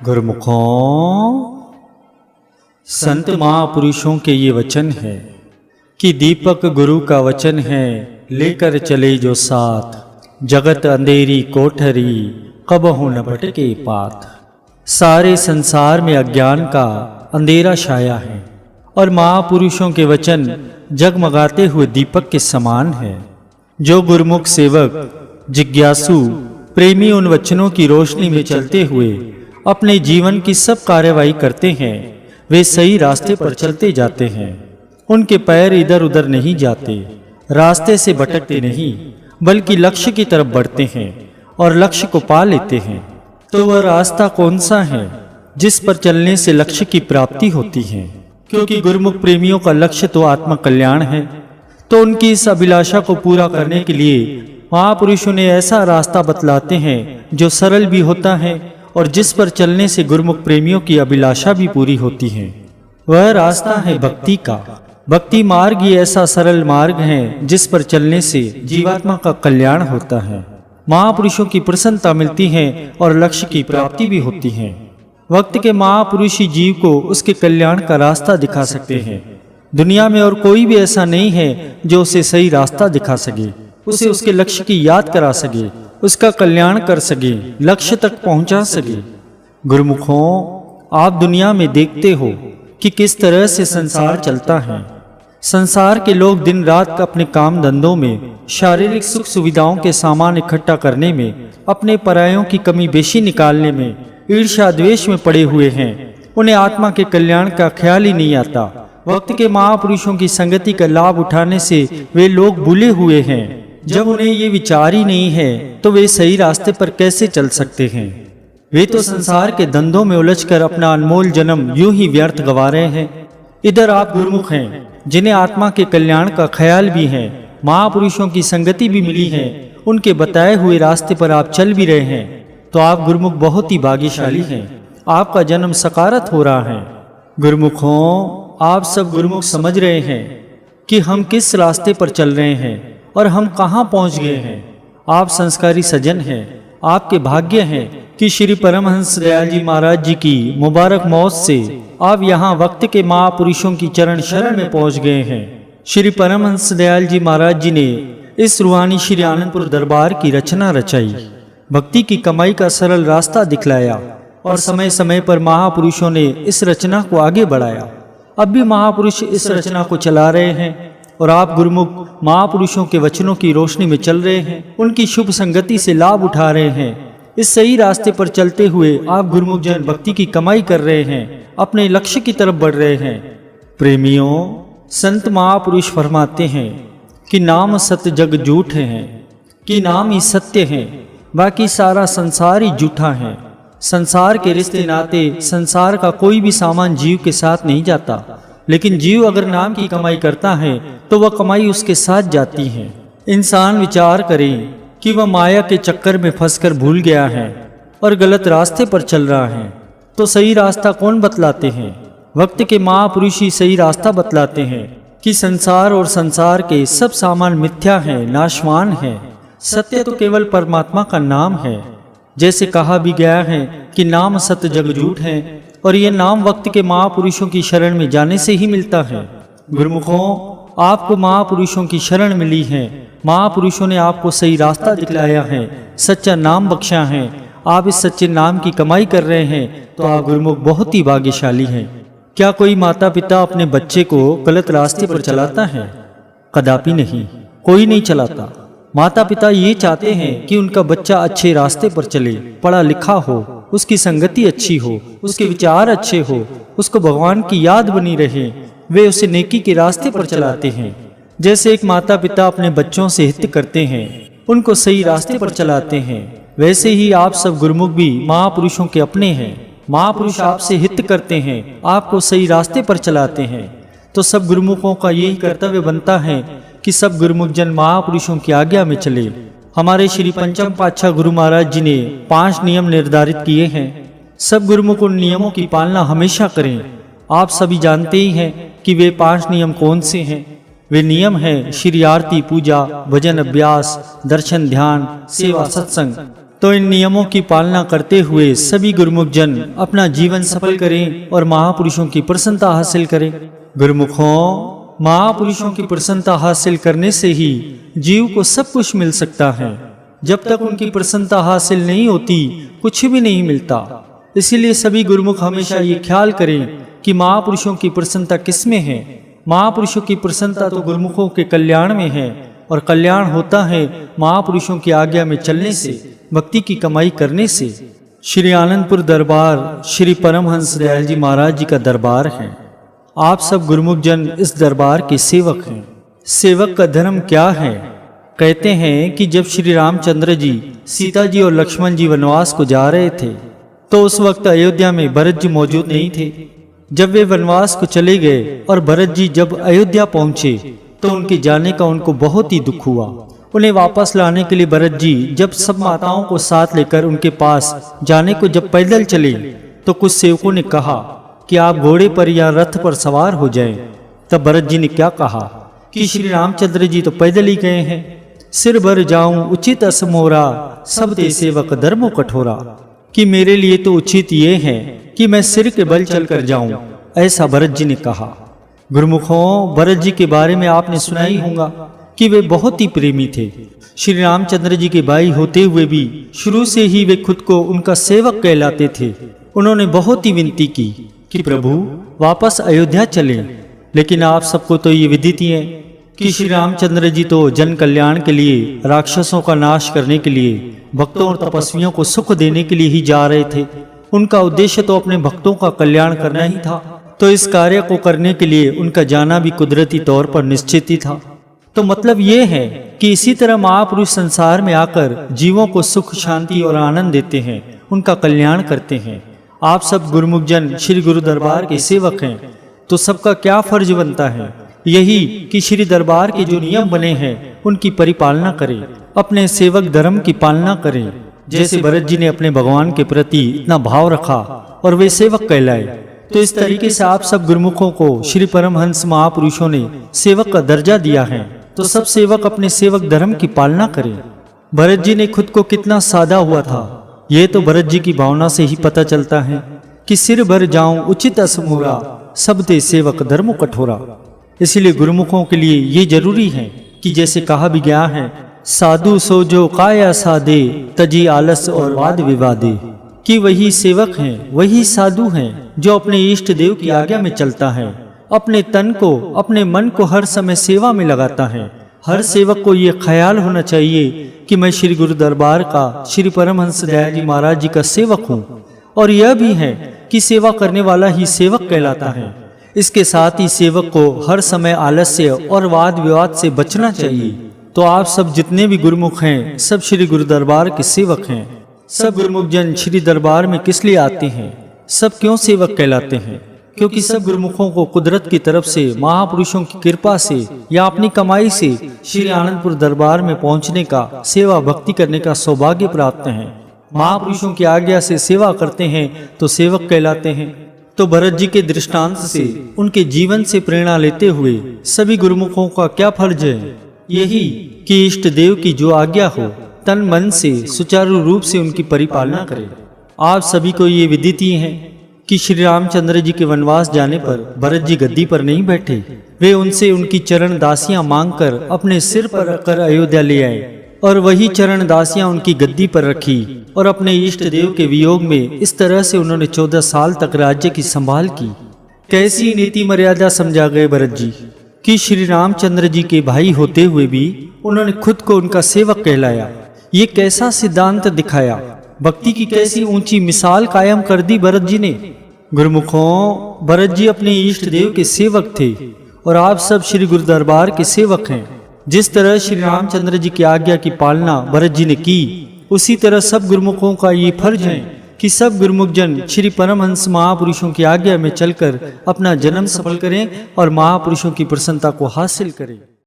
गुरुमुखों, संत महापुरुषों के ये वचन है कि दीपक गुरु का वचन है, लेकर चले जो साथ, जगत अंधेरी कोठरी कबहु न भटके पाथ। सारे संसार में अज्ञान का अंधेरा छाया है और महापुरुषों के वचन जगमगाते हुए दीपक के समान है। जो गुरुमुख सेवक जिज्ञासु प्रेमी उन वचनों की रोशनी में चलते हुए अपने जीवन की सब कार्यवाही करते हैं, वे सही रास्ते पर चलते जाते हैं। उनके पैर इधर उधर नहीं जाते, रास्ते से भटकते नहीं, बल्कि लक्ष्य की तरफ बढ़ते हैं और लक्ष्य को पा लेते हैं। तो वह रास्ता कौन सा है जिस पर चलने से लक्ष्य की प्राप्ति होती है? क्योंकि गुरुमुख प्रेमियों का लक्ष्य तो आत्म कल्याण है, तो उनकी इस अभिलाषा को पूरा करने के लिए महापुरुषों ने ऐसा रास्ता बतलाते हैं जो सरल भी होता है और जिस पर चलने से गुरुमुख प्रेमियों की अभिलाषा भी पूरी होती है। वह रास्ता है भक्ति का। भक्ति मार्ग ही ऐसा सरल मार्ग है जिस पर चलने से जीवात्मा का कल्याण होता है, महापुरुषों की प्रसन्नता मिलती है और लक्ष्य की प्राप्ति भी होती है। वक्त के महापुरुष ही जीव को उसके कल्याण का रास्ता दिखा सकते हैं। दुनिया में और कोई भी ऐसा नहीं है जो उसे सही रास्ता दिखा सके, उसे उसके लक्ष्य की याद करा सके, उसका कल्याण कर सके, लक्ष्य तक पहुंचा सके। गुरुमुखों, आप दुनिया में देखते हो कि किस तरह से संसार चलता है। संसार के लोग दिन रात अपने काम धंधों में, शारीरिक सुख सुविधाओं के सामान इकट्ठा करने में, अपने परायों की कमी बेशी निकालने में, ईर्ष्या द्वेष में पड़े हुए हैं। उन्हें आत्मा के कल्याण का ख्याल ही नहीं आता। वक्त के महापुरुषों की संगति का लाभ उठाने से वे लोग भूले हुए हैं। जब उन्हें ये विचार ही नहीं है तो वे सही रास्ते पर कैसे चल सकते हैं? वे तो संसार के धंधों में उलझकर अपना अनमोल जन्म यूं ही व्यर्थ गवा रहे हैं। इधर आप गुरुमुख हैं जिन्हें आत्मा के कल्याण का ख्याल भी है, महापुरुषों की संगति भी मिली है, उनके बताए हुए रास्ते पर आप चल भी रहे हैं, तो आप गुरुमुख बहुत ही भाग्यशाली हैं। आपका जन्म सकारत हो रहा है। गुरुमुखों, आप सब गुरुमुख समझ रहे हैं कि हम किस रास्ते पर चल रहे हैं और हम कहाँ पहुँच गए हैं। आप संस्कारी सज्जन हैं। आपके भाग्य हैं कि श्री परमहंस दयाल जी महाराज जी की मुबारक मौत से आप यहाँ वक्त के महापुरुषों की चरण शरण में पहुँच गए हैं। श्री परमहंस दयाल जी महाराज जी ने इस रूहानी श्री आनंदपुर दरबार की रचना रचाई, भक्ति की कमाई का सरल रास्ता दिखलाया और समय समय पर महापुरुषों ने इस रचना को आगे बढ़ाया। अब भी महापुरुष इस रचना को चला रहे हैं और आप गुरुमुख महापुरुषों के वचनों की रोशनी में चल रहे हैं, उनकी शुभ संगति से लाभ उठा रहे हैं। इस सही रास्ते पर चलते हुए आप गुरुमुख जन भक्ति की कमाई कर रहे हैं, अपने लक्ष्य की तरफ बढ़ रहे हैं। प्रेमियों, संत महापुरुष फरमाते हैं कि नाम सत्य जग झूठ हैं, कि नाम ही सत्य है, बाकी सारा संसार ही झूठा है। संसार के रिश्ते नाते, संसार का कोई भी सामान जीव के साथ नहीं जाता, लेकिन जीव अगर नाम की कमाई करता है तो वह कमाई उसके साथ जाती है। इंसान विचार करे कि वह माया के चक्कर में फंसकर भूल गया है और गलत रास्ते पर चल रहा है, तो सही रास्ता कौन बतलाते हैं? वक्त के महापुरुष ही सही रास्ता बतलाते हैं कि संसार और संसार के सब सामान मिथ्या है, नाशवान है। सत्य तो केवल परमात्मा का नाम है। जैसे कहा भी गया है कि नाम सत्य जग झूठ है, और यह नाम वक्त के महापुरुषों की शरण में जाने से ही मिलता है। गुरुमुखों, आपको महापुरुषों की शरण मिली है। महापुरुषों ने आपको सही रास्ता दिखलाया है, सच्चा नाम बख्शा है। आप इस सच्चे नाम की कमाई कर रहे हैं, तो आप गुरुमुख बहुत ही भाग्यशाली हैं। क्या कोई माता पिता अपने बच्चे को गलत रास्ते पर चलाता है? कदापि नहीं, कोई नहीं चलाता। माता पिता ये चाहते हैं कि उनका बच्चा अच्छे रास्ते पर चले, पढ़ा लिखा हो, उसकी संगति अच्छी हो, उसके विचार अच्छे हो, उसको भगवान की याद बनी रहे। वे उसे नेकी के रास्ते पर चलाते हैं। जैसे एक माता पिता अपने बच्चों से हित करते हैं, उनको सही रास्ते पर चलाते हैं, वैसे ही आप सब गुरुमुख भी महापुरुषों के अपने हैं। महापुरुष आपसे हित करते हैं, आपको सही रास्ते पर चलाते हैं। तो सब गुरुमुखों का यही कर्तव्य बनता है कि सब गुरुमुख जन महापुरुषों की आज्ञा में चले। हमारे श्री पंचम पातशाह गुरु महाराज जी ने 5 नियम निर्धारित किए हैं। सब गुरुमुख उन नियमों की पालना हमेशा करें। आप सभी जानते ही हैं कि वे 5 नियम कौन से हैं। वे नियम हैं श्री आरती, पूजा, भजन, अभ्यास, दर्शन, ध्यान, सेवा, सत्संग। तो इन नियमों की पालना करते हुए सभी गुरुमुख जन अपना जीवन सफल करें और महापुरुषों की प्रसन्नता हासिल करें। गुरुमुखों, महापुरुषों की प्रसन्नता हासिल करने से ही जीव को सब कुछ मिल सकता है। जब तक उनकी प्रसन्नता हासिल नहीं होती कुछ भी नहीं मिलता। इसीलिए सभी गुरुमुख हमेशा ये ख्याल करें कि महापुरुषों की प्रसन्नता किसमें है। महापुरुषों की प्रसन्नता तो गुरुमुखों के कल्याण में है, और कल्याण होता है महापुरुषों की आज्ञा में चलने से, भक्ति की कमाई करने से। श्री आनंदपुर दरबार श्री परमहंस दयाल जी महाराज जी का दरबार है। आप सब गुरुमुख जन इस दरबार के सेवक हैं। सेवक का धर्म क्या है? कहते हैं कि जब श्री रामचंद्र जी, सीता जी और लक्ष्मण जी वनवास को जा रहे थे तो उस वक्त अयोध्या में भरत जी मौजूद नहीं थे। जब वे वनवास को चले गए और भरत जी जब अयोध्या पहुंचे तो उनके जाने का उनको बहुत ही दुख हुआ। उन्हें वापस लाने के लिए भरत जी जब सब माताओं को साथ लेकर उनके पास जाने को जब पैदल चले तो कुछ सेवकों ने कहा कि आप घोड़े पर या रथ पर सवार हो जाएं। तब भरत जी ने क्या कहा कि श्री रामचंद्र जी तो पैदल ही गए हैं। सिर भर जाऊं उचित असमोरा, सब ते सेवक धर्मो कठोरा। कि मेरे लिए तो उचित ये है कि मैं सिर के बल चलकर जाऊं, ऐसा भरत जी ने कहा। गुरुमुखों, भरत जी के बारे में आपने सुना ही होगा कि वे बहुत ही प्रेमी थे। श्री रामचंद्र जी के भाई होते हुए भी शुरू से ही वे खुद को उनका सेवक कहलाते थे। उन्होंने बहुत ही विनती की कि प्रभु वापस अयोध्या चलें, लेकिन आप सबको तो ये विदित ही है कि श्री रामचंद्र जी तो जन कल्याण के लिए, राक्षसों का नाश करने के लिए, भक्तों और तपस्वियों को सुख देने के लिए ही जा रहे थे। उनका उद्देश्य तो अपने भक्तों का कल्याण करना ही था। तो इस कार्य को करने के लिए उनका जाना भी कुदरती तौर पर निश्चित ही था। तो मतलब ये है कि इसी तरह महापुरुष संसार में आकर जीवों को सुख, शांति और आनंद देते हैं, उनका कल्याण करते हैं। आप सब गुरुमुख जन श्री गुरु दरबार के सेवक हैं, तो सबका क्या फर्ज बनता है? यही कि श्री दरबार के जो नियम बने हैं उनकी परिपालना करें, अपने सेवक धर्म की पालना करें। जैसे भरत जी ने अपने भगवान के प्रति इतना भाव रखा और वे सेवक कहलाए, तो इस तरीके से आप सब गुरुमुखों को श्री परमहंस महापुरुषों ने सेवक का दर्जा दिया है। तो सब सेवक अपने सेवक धर्म की पालना करें। भरत जी ने खुद को कितना सादा हुआ था, ये तो भरत जी की भावना से ही पता चलता है कि सिर भर जाऊं उचित असमोरा, सब ते सेवक धर्मो कठोरा। इसलिए गुरुमुखों के लिए ये जरूरी है कि जैसे कहा भी गया है, साधु सो जो काया साधे, तजी आलस और वाद विवादे। कि वही सेवक हैं, वही साधु हैं जो अपने इष्ट देव की आज्ञा में चलता है, अपने तन को, अपने मन को हर समय सेवा में लगाता है। हर सेवक को ये ख्याल होना चाहिए कि मैं श्री गुरु दरबार का, श्री परमहंस दयाल जी महाराज जी का सेवक हूँ। और यह भी है कि सेवा करने वाला ही सेवक कहलाता है। इसके साथ ही सेवक को हर समय आलस्य और वाद विवाद से बचना चाहिए। तो आप सब जितने भी गुरुमुख हैं, सब श्री गुरु दरबार के सेवक हैं। सब गुरुमुख जन श्री दरबार में किस लिए आते हैं? सब क्यों सेवक कहलाते हैं? क्योंकि सब गुरुमुखों को कुदरत की तरफ से, महापुरुषों की कृपा से या अपनी कमाई से श्री आनंदपुर दरबार में पहुंचने का, सेवा भक्ति करने का सौभाग्य प्राप्त है। महापुरुषों की आज्ञा से सेवा करते हैं तो सेवक कहलाते हैं। तो भरत जी के दृष्टांत से, उनके जीवन से प्रेरणा लेते हुए सभी गुरुमुखों का क्या फर्ज है? यही कि इष्ट देव की जो आज्ञा हो, तन मन से सुचारू रूप से उनकी परिपालना करें। आप सभी को ये विदित ही है कि श्री रामचंद्र जी के वनवास जाने पर भरत जी गद्दी पर नहीं बैठे। वे उनसे उनकी चरण दासियां मांगकर अपने सिर पर रखकर अयोध्या ले आए और वही चरण दासियां उनकी गद्दी पर रखी। और अपने इष्ट देव के वियोग में इस तरह से उन्होंने 14 साल तक राज्य की संभाल की। कैसी नीति मर्यादा समझा गए भरत जी कि श्री रामचंद्र जी के भाई होते हुए भी उन्होंने खुद को उनका सेवक कहलाया। ये कैसा सिद्धांत दिखाया, भक्ति की कैसी ऊंची मिसाल कायम कर दी भरत जी ने। गुरुमुखों, भरत जी अपने इष्ट देव के सेवक थे और आप सब श्री गुरु दरबार के सेवक हैं। जिस तरह श्री रामचंद्र जी की आज्ञा की पालना भरत जी ने की, उसी तरह सब गुरुमुखों का ये फर्ज है कि सब गुरुमुख जन श्री परमहंस महापुरुषों की आज्ञा में चलकर अपना जन्म सफल करें और महापुरुषों की प्रसन्नता को हासिल करें।